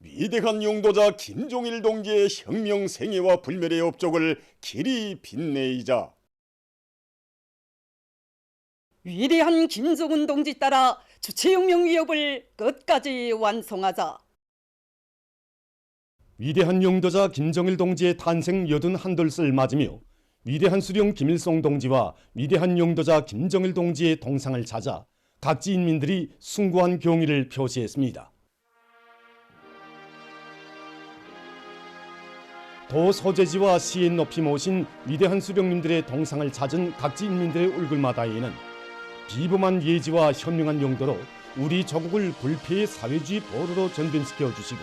위대한 용도자 김종일 동지의 혁명 생애와 불멸의 업적을 길이 빛내이자 위대한 김정은 동지 따라 주체혁명 위협을 끝까지 완성하자. 위대한 용도자 김정일 동지의 탄생 81돌을 맞으며 위대한 수령 김일성 동지와 위대한 용도자 김정일 동지의 동상을 찾아 각지 인민들이 숭고한 경의를 표시했습니다. 도 소재지와 시에 높이 모신 위대한 수령님들의 동상을 찾은 각지 인민들의 얼굴마다에는 비범한 예지와 현명한 용도로 우리 조국을 불패의 사회주의 보루로 전변시켜 주시고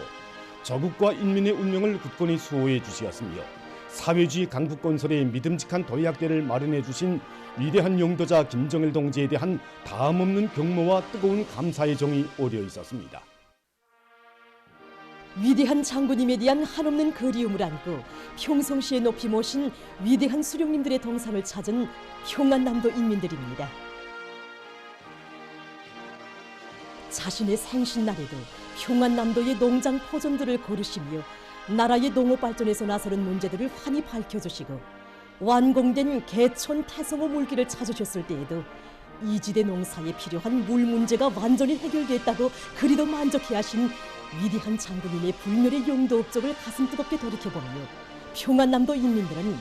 조국과 인민의 운명을 굳건히 수호해 주시었으며 사회주의 강국 건설의 믿음직한 도약대를 마련해 주신 위대한 용도자 김정일 동지에 대한 다음없는 경모와 뜨거운 감사의 정이 어려 있었습니다. 위대한 장군님에 대한 한없는 그리움을 안고 평성시에 높이 모신 위대한 수령님들의 동상을 찾은 평안남도 인민들입니다. 자신의 생신날에도 평안남도의 농장 포전들을 거르시며 나라의 농업 발전에서 나서는 문제들을 환히 밝혀주시고 완공된 개천 태성호 물길을 찾으셨을 때에도 이지대 농사에 필요한 물 문제가 완전히 해결됐다고 그리도 만족해하신 위대한 장군님의 불멸의 용도 업적을 가슴 뜨겁게 돌이켜보며 평안남도 인민들은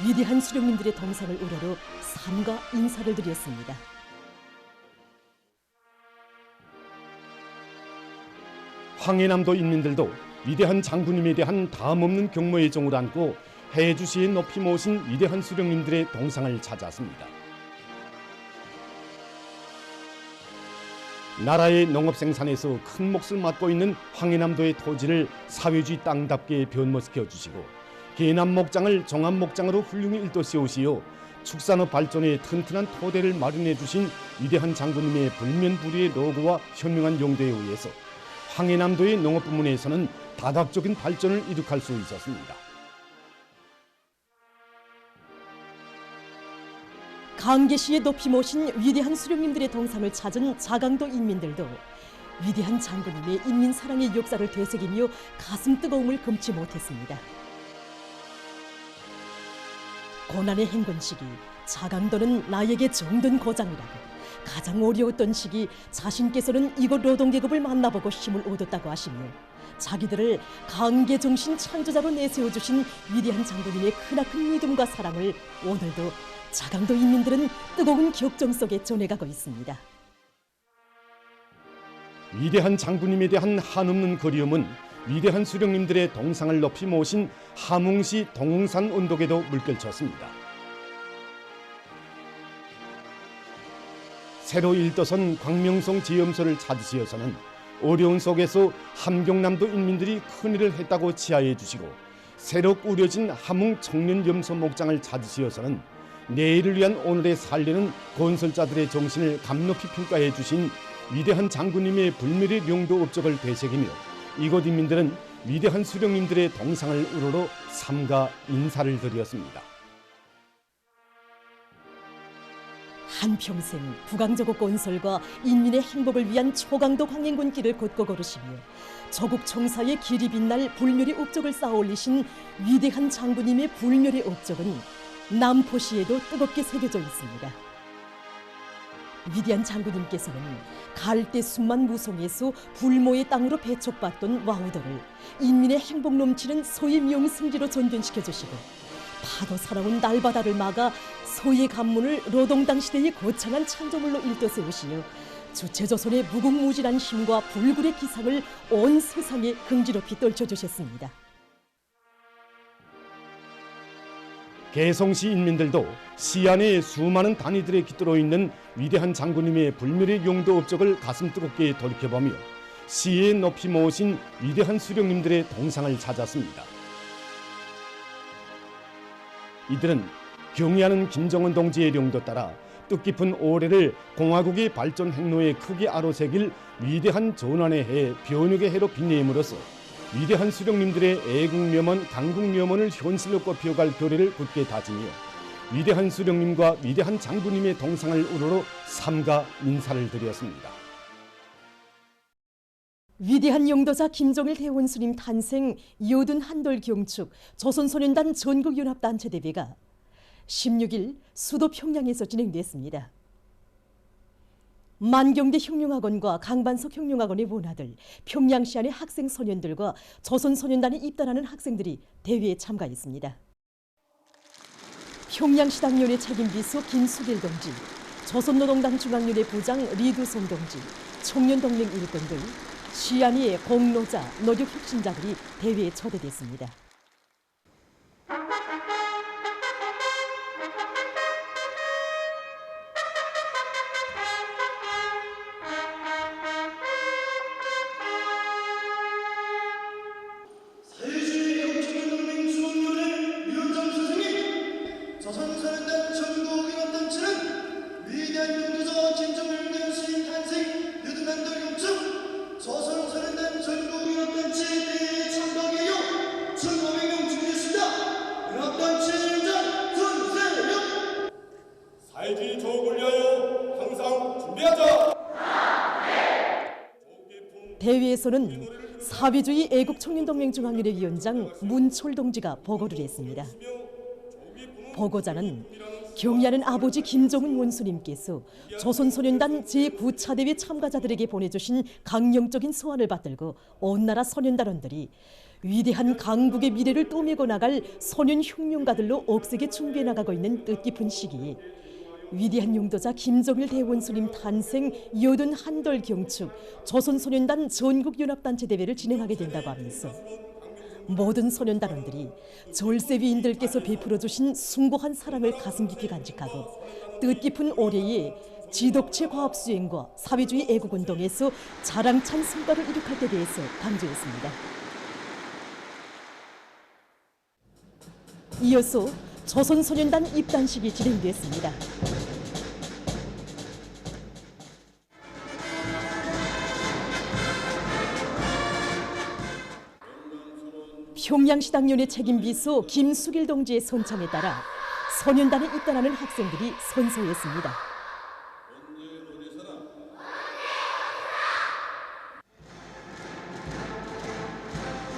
위대한 수령님들의 동상을 우러러 삼가 인사를 드렸습니다. 황해남도 인민들도 위대한 장군님에 대한 다음없는 경모의 정을 안고 해주시에 높이 모신 위대한 수령님들의 동상을 찾았습니다. 나라의 농업 생산에서 큰 몫을 맡고 있는 황해남도의 토지를 사회주의 땅답게 변모시켜 주시고 계남 목장을 종합 목장으로 훌륭히 일도세우시어 축산업 발전에 튼튼한 토대를 마련해 주신 위대한 장군님의 불면불위의 노고와 현명한 용도에 의해서 황해남도의 농업 부문에서는 다각적인 발전을 이룩할 수 있었습니다. 강계시에 높이 모신 위대한 수령님들의 동상을 찾은 자강도 인민들도 위대한 장군님의 인민 사랑의 역사를 되새기며 가슴 뜨거움을 금치 못했습니다. 고난의 행군 시기 자강도는 나에게 정든 고장이라고 가장 어려웠던 시기 자신께서는 이곳 노동계급을 만나보고 힘을 얻었다고 하시며 자기들을 강계정신 창조자로 내세워주신 위대한 장군님의 크나큰 믿음과 사랑을 오늘도 자강도 인민들은 뜨거운 격정 속에 전해가고 있습니다. 위대한 장군님에 대한 한없는 그리움은 위대한 수령님들의 동상을 높이 모신 함흥시 동흥산 언덕에도 물결쳤습니다. 새로 일떠선 광명성 지엄소를 찾으시어서는 어려운 속에서 함경남도 인민들이 큰일을 했다고 치하해 주시고 새로 꾸려진 함흥 청년염소 목장을 찾으시어서는 내일을 위한 오늘의 살려는 건설자들의 정신을 감높이 평가해 주신 위대한 장군님의 불멸의 용도 업적을 되새기며 이곳 인민들은 위대한 수령님들의 동상을 우러러 삼가 인사를 드렸습니다. 한평생 부강저국 건설과 인민의 행복을 위한 초강도 광행군길을 곧고 걸으시며 조국 청사의 길이 빛날 불멸의 업적을 쌓아올리신 위대한 장군님의 불멸의 업적은 남포시에도 뜨겁게 새겨져 있습니다. 위대한 장군님께서는 갈대 숲만 무송에서 불모의 땅으로 배척받던 와우도를 인민의 행복 넘치는 소의 명승지로 전변시켜 주시고 파도 살아온 날바다를 막아 소의 관문을 노동당 시대의 거창한 창조물로 일떠세우시며 주체조선의 무궁무진한 힘과 불굴의 기상을 온 세상에 긍지롭히 떨쳐주셨습니다. 개성시 인민들도 시 안에 수많은 단위들에 깃들어 있는 위대한 장군님의 불멸의 용도 업적을 가슴 뜨겁게 돌이켜보며 시에 높이 모신 위대한 수령님들의 동상을 찾았습니다. 이들은 경의하는 김정은 동지의 용도 따라 뜻깊은 올해를 공화국의 발전 행로에 크게 아로새길 위대한 전환의 해, 변혁의 해로 빛내임으로써 위대한 수령님들의 애국명언, 강국명언을 현실로 꼽혀갈 교례를 굳게 다지며 위대한 수령님과 위대한 장군님의 동상을 우러러 삼가 인사를 드렸습니다. 위대한 용도자 김종일 대원수님 탄생 요든 한돌 경축 조선소년단 전국연합단체 대회가 16일 수도 평양에서 진행됐습니다. 만경대 혁명학원과 강반석 혁명학원의 원아들, 평양시 안의 학생 소년들과 조선소년단에 입단하는 학생들이 대회에 참가했습니다. 평양시당위원회 책임비서 김수길 동지, 조선노동당 중앙위원회 부장 리두송 동지, 청년동맹 일꾼들, 시안위의 공로자, 노력혁신자들이 대회에 초대됐습니다. 조선소년단 전국연합단체는 위대한 용도자 김종일 대원수님 탄생 요든 한돌 경축 조선소년단 전국연합단체 대회에 참가하여 1,500명 준비했습니다. 연합단체 연장 전세령 사회주의 조국을 위하여 항상 준비하자. 대회에서는 사회주의 애국청년동맹 중앙위원회 위원장 문철 동지가 보고를 했습니다. 보고자는 경의하는 아버지 김정은 원수님께서 조선소년단 제9차 대회 참가자들에게 보내주신 강령적인 소환을 받들고 온 나라 소년단원들이 위대한 강국의 미래를 떠매고 나갈 소년 혁명가들로 억세게 준비해 나가고 있는 뜻깊은 시기에 위대한 용도자 김정일 대원수님 탄생 요든 한돌 경축 조선소년단 전국연합단체 대회를 진행하게 된다고 하면서 모든 소년단원들이 절세위인들께서 베풀어 주신 숭고한 사랑을 가슴 깊이 간직하고 뜻깊은 올해에 지덕체 과업 수행과 사회주의 애국운동에서 자랑찬 성과를 이룩할 때 대해서 강조했습니다. 이어서 조선소년단 입단식이 진행됐습니다. 평양시당위원회 책임비서 김수길 동지의 선창에 따라 소년단에 입단하는 학생들이 선서했습니다.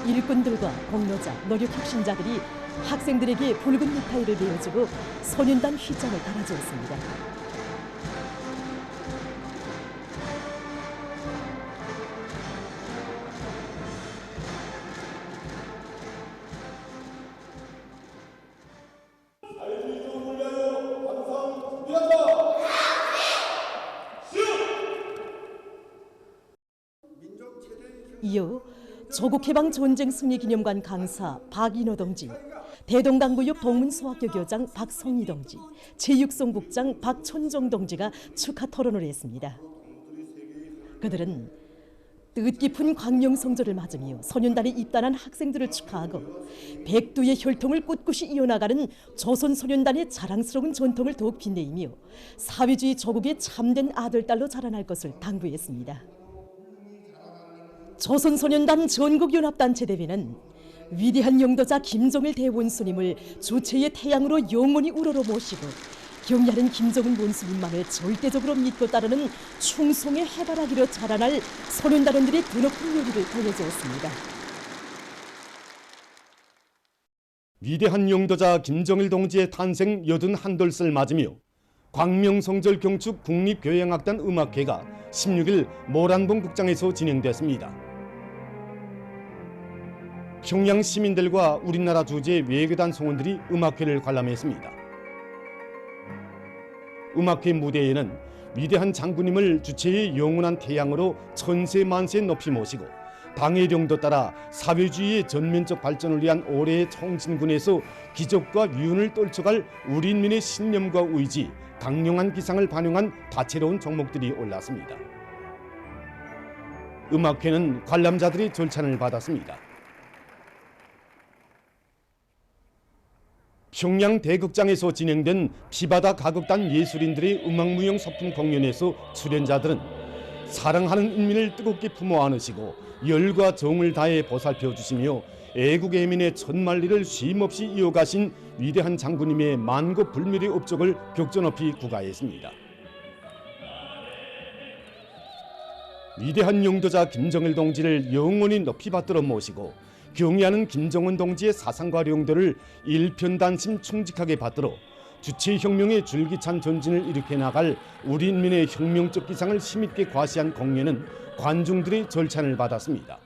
일꾼들과 공로자, 노력혁신자들이 학생들에게 붉은 넥타이를 베어주고 소년단 휘장을 달아주었습니다. 이어 조국해방 전쟁 승리 기념관 강사 박인호 동지, 대동강구역 동문소학교 교장 박성희 동지, 체육성국장 박천정 동지가 축하 토론을 했습니다. 그들은 뜻깊은 광명성조를 맞으며 소년단에 입단한 학생들을 축하하고 백두의 혈통을 꿋꿋이 이어나가는 조선소년단의 자랑스러운 전통을 더욱 빛내이며 사회주의 조국의 참된 아들딸로 자라날 것을 당부했습니다. 조선소년단 전국연합단체 대회는 위대한 용도자 김종일 대원수님을 주체의 태양으로 영원히 우러러 모시고 경의하는 김정은 원수님만을 절대적으로 믿고 따르는 충성의 해바라기로 자라날 소년단원들의 드높은 요리를 보여주었습니다. 위대한 용도자 김정일 동지의 탄생 81돌을 맞으며 광명성절 경축 국립교향악단 음악회가 16일 모란봉 극장에서 진행됐습니다. 평양 시민들과 우리나라 주재 외교단 성원들이 음악회를 관람했습니다. 음악회 무대에는 위대한 장군님을 주체의 영원한 태양으로 천세 만세 높이 모시고 당의 령도 따라 사회주의의 전면적 발전을 위한 올해의 청진군에서 기적과 위운을 떨쳐갈 우리 인민의 신념과 의지, 강력한 기상을 반영한 다채로운 종목들이 올랐습니다. 음악회는 관람자들의 절찬을 받았습니다. 평양 대극장에서 진행된 피바다 가극단 예술인들의 음악무용 소품 공연에서 출연자들은 사랑하는 인민을 뜨겁게 품어 안으시고 열과 정을 다해 보살펴 주시며 애국의 애민의 천만리를 쉼없이 이어가신 위대한 장군님의 만고 불멸의 업적을 격전 높이 구가했습니다. 위대한 용도자 김정일 동지를 영원히 높이 받들어 모시고 경의하는 김정은 동지의 사상과 용도를 일편단심 충직하게 받들어 주체혁명의 줄기찬 전진을 일으켜 나갈 우리 인민의 혁명적 기상을 힘있게 과시한 공연은 관중들의 절찬을 받았습니다.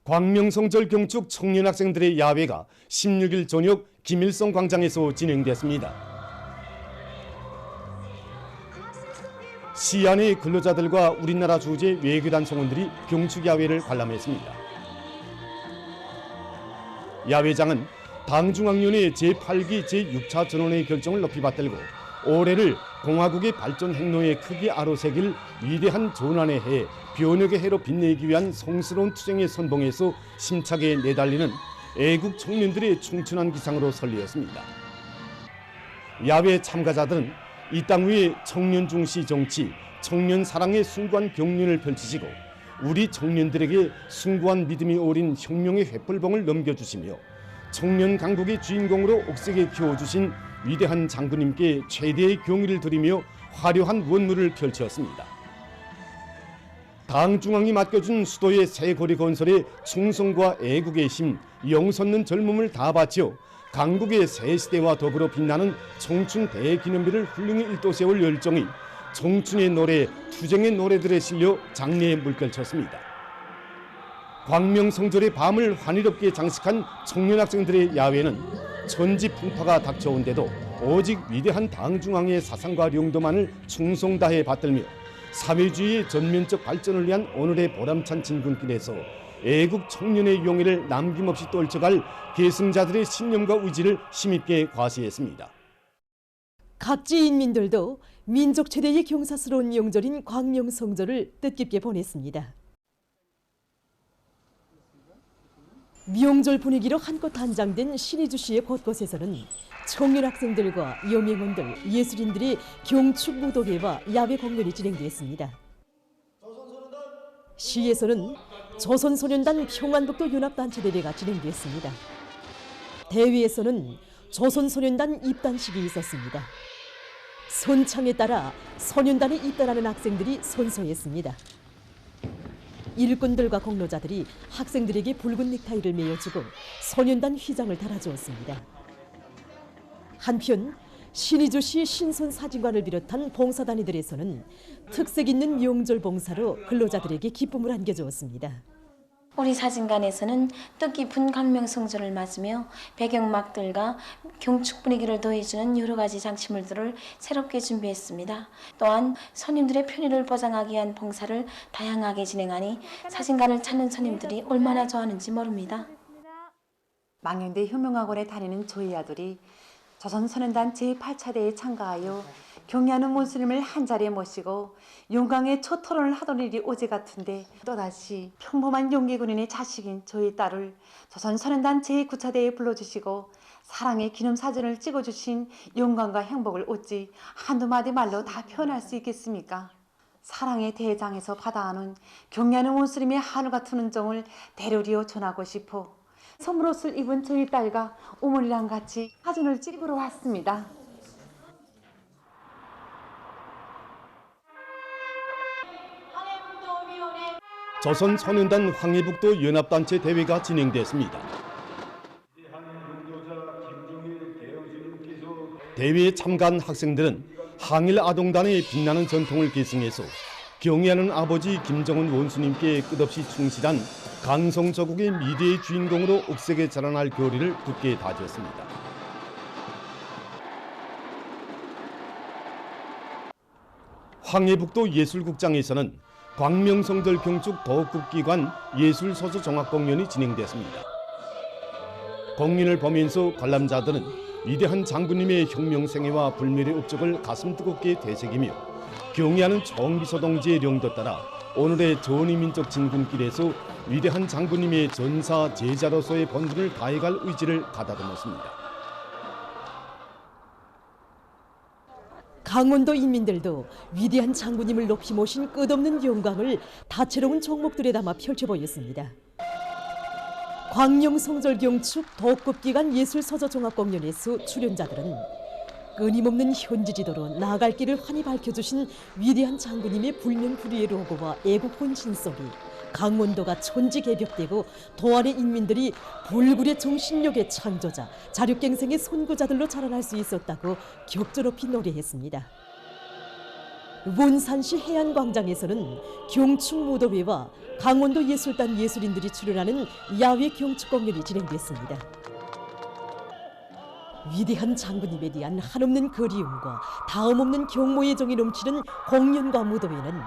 광명성절 경축 청년 학생들의 야외가 16일 저녁 김일성 광장에서 진행됐습니다. 시안의 근로자들과 우리나라 주재 외교단 성원들이 경축 야외를 관람했습니다. 야외장은 당중앙위원회 제8기 제6차 전원의 결정을 높이 받들고 올해를 공화국의 발전 행로에 크게 아로새길 위대한 전환의 해, 변혁의 해로 빛내기 위한 성스러운 투쟁의 선봉에서 심차게 내달리는 애국 청년들의 충천한 기상으로 설리었습니다. 야외 참가자들은 이 땅 위에 청년 중시 정치, 청년 사랑의 숭고한 경륜을 펼치시고 우리 청년들에게 숭고한 믿음이 어린 혁명의 횃불봉을 넘겨주시며 청년 강국의 주인공으로 옥색에 키워주신 위대한 장군님께 최대의 경의를 드리며 화려한 원무를 펼쳤습니다. 당 중앙이 맡겨준 수도의 새 거리 건설에 충성과 애국의 힘, 영솟는 젊음을 다 바쳐 강국의 새 시대와 더불어 빛나는 청춘 대기념비를 훌륭히 일도 세울 열정이 청춘의 노래, 투쟁의 노래들에 실려 장래에 물결쳤습니다. 광명성절의 밤을 환희롭게 장식한 청년 학생들의 야외는 천지풍파가 닥쳐온데도 오직 위대한 당중앙의 사상과 용도만을 충성 다해 받들며 사회주의의 전면적 발전을 위한 오늘의 보람찬 진군길에서 애국 청년의 용의를 남김없이 떨쳐갈 계승자들의 신념과 의지를 힘있게 과시했습니다. 각지 인민들도 민족 최대의 경사스러운 명절인 광명성절을 뜻깊게 보냈습니다. 명절 분위기로 한껏 한장된 신의주시의 곳곳에서는 청년 학생들과 여명원들, 예술인들의 경축 무도회와 야외 공연이 진행됐습니다. 시에서는 조선소년단 평안북도 연합단체 대회가 진행됐습니다. 대회에서는 조선소년단 입단식이 있었습니다. 선창에 따라 소년단에 입단하는 학생들이 선서했습니다. 일꾼들과 공로자들이 학생들에게 붉은 넥타이를 메어주고 소년단 휘장을 달아주었습니다. 한편 신의주시 신손 사진관을 비롯한 봉사단위들에서는 특색 있는 명절 봉사로 근로자들에게 기쁨을 안겨주었습니다. 우리 사진관에서는 뜻깊은 광명성절을 맞으며 배경막들과 경축 분위기를 더해주는 여러 가지 장치물들을 새롭게 준비했습니다. 또한 손님들의 편의를 보장하기 위한 봉사를 다양하게 진행하니 사진관을 찾는 손님들이 얼마나 좋아하는지 모릅니다. 망연대 혁명학원에 다니는 저희 아들이 조선소년단 제8차 대회에 참가하여 경의하는 모스님을 한자리에 모시고 용광의 첫 토론을 하던 일이 어제 같은데 또다시 평범한 용기군인의 자식인 저희 딸을 조선소년단 제9차 대회에 불러주시고 사랑의 기념사진을 찍어주신 영광과 행복을 어찌 한두 마디 말로 다 표현할 수 있겠습니까? 사랑의 대장에서 받아하는 경의하는 모스님의 하늘 같은 은정을 대려리어 전하고 싶어 선물옷을 입은 저희 딸과 어머니랑 같이 사진을 찍으러 왔습니다. 조선소년단 황해북도 연합단체 대회가 진행됐습니다. 대회에 참가한 학생들은 항일 아동단의 빛나는 전통을 계승해서 경의하는 아버지 김정은 원수님께 끝없이 충실한 강성조국의 미래의 주인공으로 억세게 자라날 교리를 굳게 다졌습니다. 황해북도 예술국장에서는 광명성절 경축 도읍국기관 예술서서 종합공연이 진행됐습니다. 공연을 보면서 관람자들은 위대한 장군님의 혁명생애와 불멸의 업적을 가슴 뜨겁게 되새기며 경의하는 총비서 동지의 령도 따라 오늘의 전위민족 진군길에서 위대한 장군님의 전사 제자로서의 본분을 다해갈 의지를 가다듬었습니다. 강원도 인민들도 위대한 장군님을 높이 모신 끝없는 영광을 다채로운 종목들에 담아 펼쳐보였습니다. 광명성절 경축 도읍기관 예술서저 종합공연에서 출연자들은 끊임없는 현지 지도로 나아갈 길을 환히 밝혀주신 위대한 장군님의 불명불의의 로고와 애국 혼신 속이 강원도가 천지개벽되고 도안의 인민들이 불굴의 정신력의 창조자, 자력갱생의 선구자들로 자라날 수 있었다고 격조 높이 노래했습니다. 원산시 해안광장에서는 경축무도회와 강원도 예술단 예술인들이 출연하는 야외 경축 공연이 진행됐습니다. 위대한 장군님에 대한 한없는 그리움과 다음없는 경모의 정이 넘치는 공연과 무도회는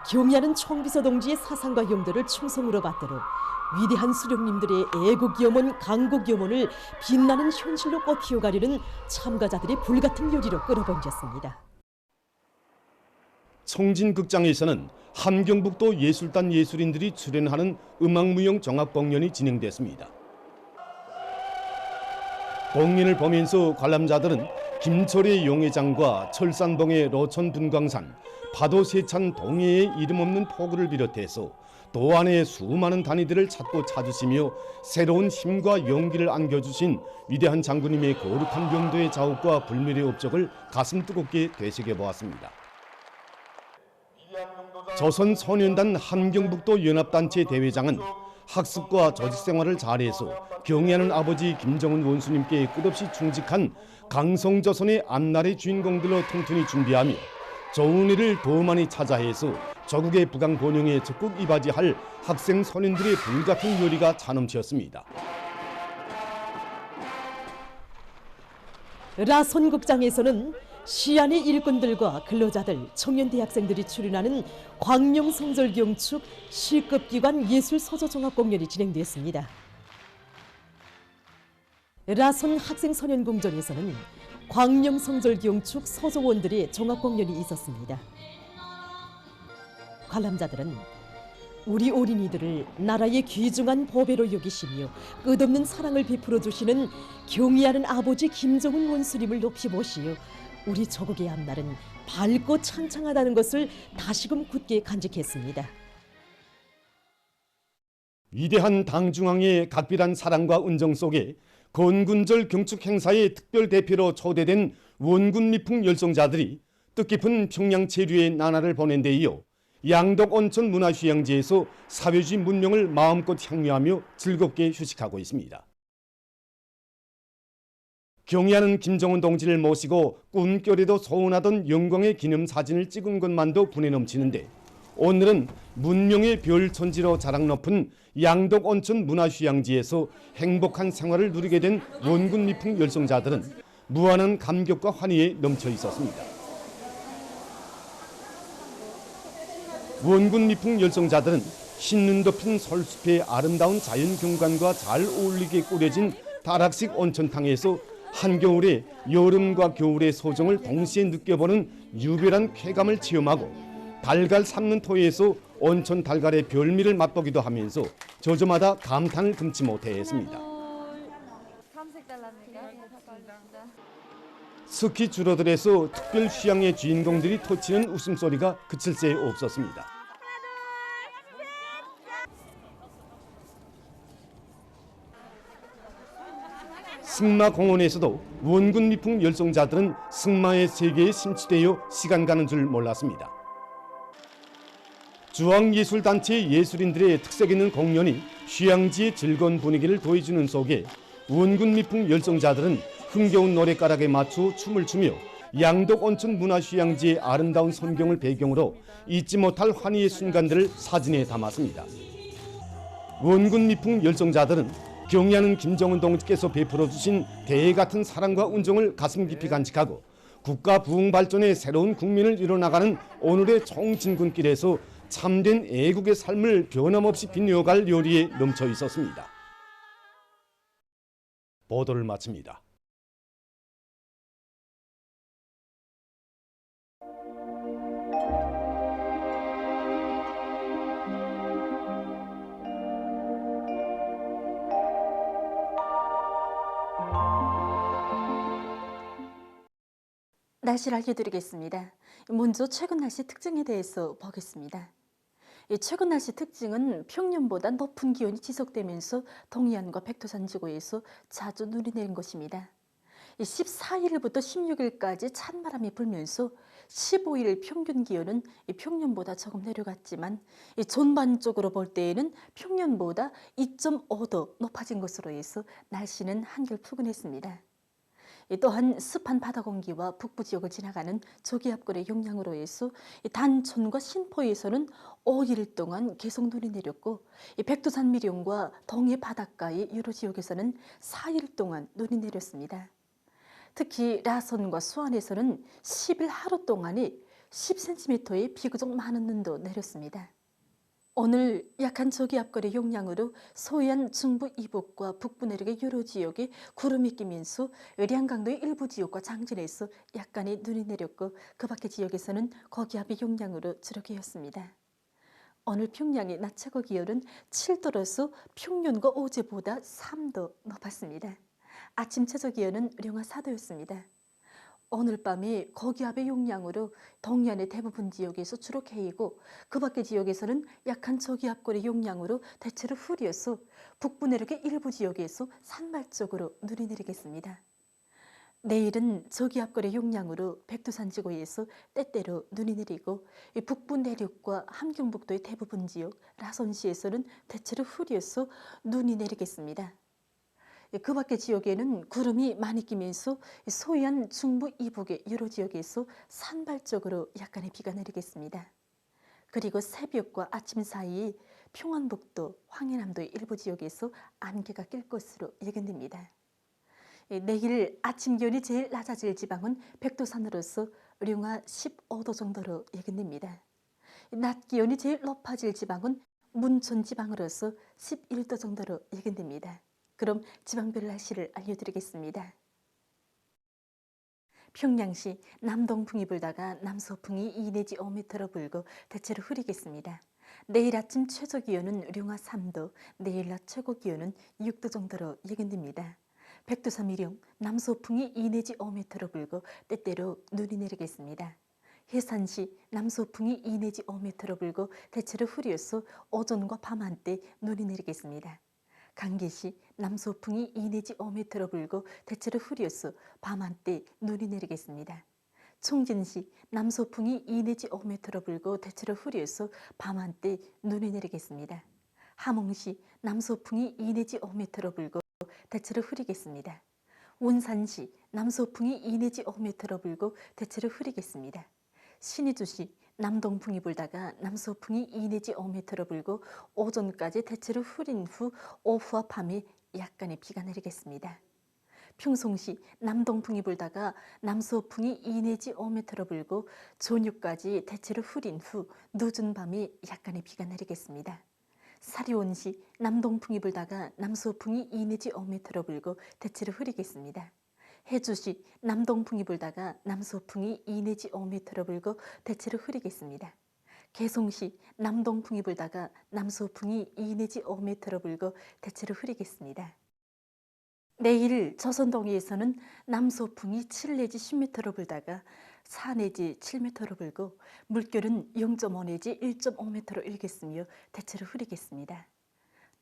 경의하는 총비서 동지의 사상과 용도를 충성으로 받들어 위대한 수령님들의 애국염원, 강국염원을 빛나는 현실로 꽃피워가려는 참가자들의 불같은 요리로 끌어번졌습니다. 청진극장에서는 함경북도 예술단 예술인들이 출연하는 음악무용 종합공연이 진행됐습니다. 공연을 보면서 관람자들은 김철의 용해장과 철산봉의 로천 분광산, 파도 세찬 동해의 이름 없는 포구를 비롯해서 도안의 수많은 단위들을 찾고 찾으시며 새로운 힘과 용기를 안겨주신 위대한 장군님의 거룩한 명도의 자욱과 불멸의 업적을 가슴 뜨겁게 되새겨보았습니다. 조선소년단 함경북도 연합단체 대회장은 학습과 조직생활을 잘해서 경애하는 아버지 김정은 원수님께 끝없이 충직한 강성조선의 앞날의 주인공들로 튼튼히 준비하며 좋은 일을 더 많이 찾아해서 조국의 부강 번영에 적극 이바지할 학생 소년들의 불같은 열의가 차넘치었습니다. 라손극장에서는 시안의 일꾼들과 근로자들, 청년 대학생들이 출연하는 광명성절경축 시급기관 예술서조종합공연이 진행됐습니다. 라손 학생소년궁전에서는 광명성절경축 서조원들의 종합공연이 있었습니다. 관람자들은 우리 어린이들을 나라의 귀중한 보배로 여기시며 끝없는 사랑을 베풀어 주시는 경의하는 아버지 김정은 원수님을 높이 모시어 우리 조국의 앞날은 밝고 창창하다는 것을 다시금 굳게 간직했습니다. 위대한 당중앙의 각별한 사랑과 은정 속에 건군절 경축 행사의 특별 대표로 초대된 원군 미풍 열성자들이 뜻깊은 평양 체류의 나날을 보낸 데 이어 양덕 온천 문화휴양지에서 사회주의 문명을 마음껏 향유하며 즐겁게 휴식하고 있습니다. 경의하는 김정은 동지를 모시고 꿈결에도 소원하던 영광의 기념사진을 찍은 것만도 분에 넘치는데 오늘은 문명의 별천지로 자랑 높은 양덕 온천 문화휴양지에서 행복한 생활을 누리게 된 원군 미풍 열성자들은 무한한 감격과 환희에 넘쳐 있었습니다. 원군 미풍 열성자들은 흰눈 덮인 설숲의 아름다운 자연 경관과 잘 어울리게 꾸려진 다락식 온천탕에서 한겨울에 여름과 겨울의 소정을 동시에 느껴보는 유별한 쾌감을 체험하고 달걀 삶는 토에서 온천 달걀의 별미를 맛보기도 하면서 저저마다 감탄을 금치 못해 했습니다. 스키 주로들에서 특별 휴양의 주인공들이 터치는 웃음소리가 그칠 새 없었습니다. 승마공원에서도 원군 미풍 열성자들은 승마의 세계에 심취되어 시간 가는 줄 몰랐습니다. 주황예술단체 예술인들의 특색 있는 공연이 휴양지의 즐거운 분위기를 더해주는 속에 원군 미풍 열성자들은 흥겨운 노래가락에 맞춰 춤을 추며 양덕 온천 문화휴양지의 아름다운 선경을 배경으로 잊지 못할 환희의 순간들을 사진에 담았습니다. 원군 미풍 열성자들은 경의하는 김정은 동지께서 베풀어 주신 대해 같은 사랑과 은정을 가슴 깊이 간직하고 국가 부흥 발전의 새로운 국민을 이뤄나가는 오늘의 총진군길에서 참된 애국의 삶을 변함없이 빛내어갈 요리에 넘쳐 있었습니다. 보도를 마칩니다. 날씨를 알려드리겠습니다. 먼저 최근 날씨 특징에 대해서 보겠습니다. 최근 날씨 특징은 평년보다 높은 기온이 지속되면서 동해안과 백두산 지구에서 자주 눈이 내린 것입니다. 14일부터 16일까지 찬바람이 불면서 15일 평균 기온은 평년보다 조금 내려갔지만 전반적으로 볼 때에는 평년보다 2.5도 높아진 것으로 해서 날씨는 한결 푸근했습니다. 또한 습한 바다 공기와 북부 지역을 지나가는 저기압골의 영향으로 해서 단촌과 신포에서는 5일 동안 계속 눈이 내렸고 백두산 미령과 동해 바닷가의 여러 지역에서는 4일 동안 눈이 내렸습니다. 특히 라선과 수안에서는 10일 하루 동안에 10cm의 비교적 많은 눈도 내렸습니다. 오늘 약한 저기압골의 영향으로 서해안 중부 이북과 북부 내륙의 여러 지역에 구름이 끼면서 의량강도의 일부 지역과 장진에서 약간의 눈이 내렸고 그 밖의 지역에서는 고기압의 영향으로 주로 개었습니다. 오늘 평양의 낮 최고 기온은 7도로서 평년과 어제보다 3도 높았습니다. 아침 최저 기온은 영하 4도였습니다. 오늘 밤에 고기압의 영향으로 동해안의 대부분 지역에서 주로 개이고 그 밖의 지역에서는 약한 저기압골의 영향으로 대체로 흐려서 북부 내륙의 일부 지역에서 산발적으로 눈이 내리겠습니다. 내일은 저기압골의 영향으로 백두산 지구에서 때때로 눈이 내리고 북부 내륙과 함경북도의 대부분 지역, 라선시에서는 대체로 흐려서 눈이 내리겠습니다. 그 밖의 지역에는 구름이 많이 끼면서 서해안 중부 이북의 여러 지역에서 산발적으로 약간의 비가 내리겠습니다. 그리고 새벽과 아침 사이에 평안북도, 황해남도의 일부 지역에서 안개가 낄 것으로 예견됩니다. 내일 아침 기온이 제일 낮아질 지방은 백두산으로서 영하 15도 정도로 예견됩니다. 낮 기온이 제일 높아질 지방은 문천 지방으로서 11도 정도로 예견됩니다. 그럼 지방별 날씨를 알려드리겠습니다. 평양시 남동풍이 불다가 남서풍이 2 내지 5m로 불고 대체로 흐리겠습니다. 내일 아침 최저 기온은 영하 3도, 내일 낮 최고 기온은 6도 정도로 예견됩니다. 백두산 미령 남서풍이 2 내지 5m로 불고 때때로 눈이 내리겠습니다. 해산시 남서풍이 2 내지 5m로 불고 대체로 흐려서 오전과 밤 한때 눈이 내리겠습니다. 강계시 남서풍이 2 내지 5m로 불고 대체로 흐려서 밤 한때 눈이 내리겠습니다. 총진시 남서풍이 2 내지 5m로 불고 대체로 흐려서 밤 한때 눈이 내리겠습니다. 함흥시 남서풍이 2 내지 5m로 불고 대체로 흐리겠습니다. 원산시 남서풍이 2 내지 5m로 불고 대체로 흐리겠습니다. 신의주시 남동풍이 불다가 남서풍이 2 내지 5m로 불고 오전까지 대체로 흐린 후 오후와 밤에 약간의 비가 내리겠습니다. 평송시 남동풍이 불다가 남서풍이 2 내지 5m로 불고 저녁까지 대체로 흐린 후 늦은 밤에 약간의 비가 내리겠습니다. 사리온시 남동풍이 불다가 남서풍이 2 내지 5m로 불고 대체로 흐리겠습니다. 해주시 남동풍이 불다가 남서풍이 2 내지 5m로 불고 대체로 흐리겠습니다. 개송시 남동풍이 불다가 남서풍이 2 내지 5m로 불고 대체로 흐리겠습니다. 내일 조선동해에서는 남서풍이 7 내지 10m로 불다가 4 내지 7m로 불고 물결은 0.5 내지 1.5m로 일겠으며 대체로 흐리겠습니다.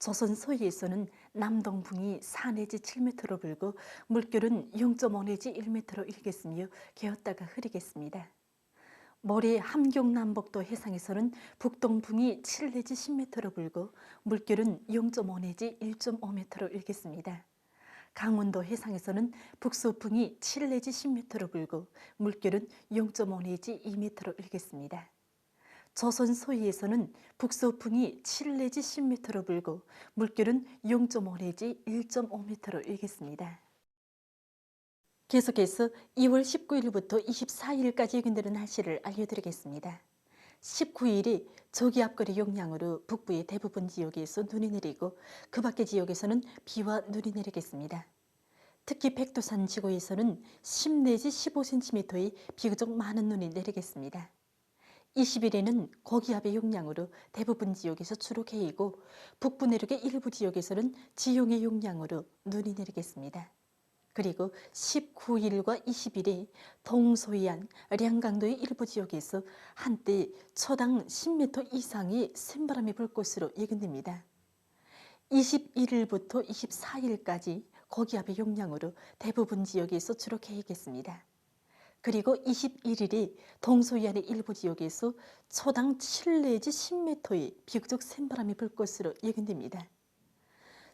조선 서해에서는 남동풍이 4 내지 7m로 불고 물결은 0.5 내지 1m로 일겠으며 개었다가 흐리겠습니다. 모레 함경남북도 해상에서는 북동풍이 7 내지 10m로 불고 물결은 0.5 내지 1.5m로 일겠습니다. 강원도 해상에서는 북서풍이 7 내지 10m로 불고 물결은 0.5 내지 2m로 일겠습니다. 조선 서해에서는 북서풍이 7 내지 10m로 불고 물결은 0.5 내지 1.5m로 일겠습니다. 계속해서 2월 19일부터 24일까지 예견되는 날씨를 알려드리겠습니다. 19일이 저기압골의 영향으로 북부의 대부분 지역에서 눈이 내리고 그 밖의 지역에서는 비와 눈이 내리겠습니다. 특히 백두산 지구에서는 10 내지 15cm의 비교적 많은 눈이 내리겠습니다. 20일에는 고기압의 영향으로 대부분 지역에서 주로 개이고 북부 내륙의 일부 지역에서는 지형의 영향으로 눈이 내리겠습니다. 그리고 19일과 20일에 동서해안, 량강도의 일부 지역에서 한때 초당 10m 이상의 센바람이 불 것으로 예견됩니다. 21일부터 24일까지 고기압의 용량으로 대부분 지역에서 주로 계획했습니다. 그리고 21일이 동서위안의 일부 지역에서 초당 7 내지 10m의 비교적 센 바람이 불 것으로 예견됩니다.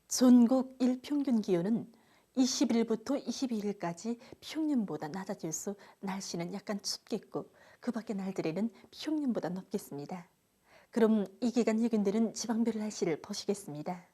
전국 일평균 기온은 20일부터 22일까지 평년보다 낮아져서 날씨는 약간 춥겠고 그 밖의 날들에는 평년보다 높겠습니다. 그럼 이 기간 예견되는 지방별 날씨를 보시겠습니다.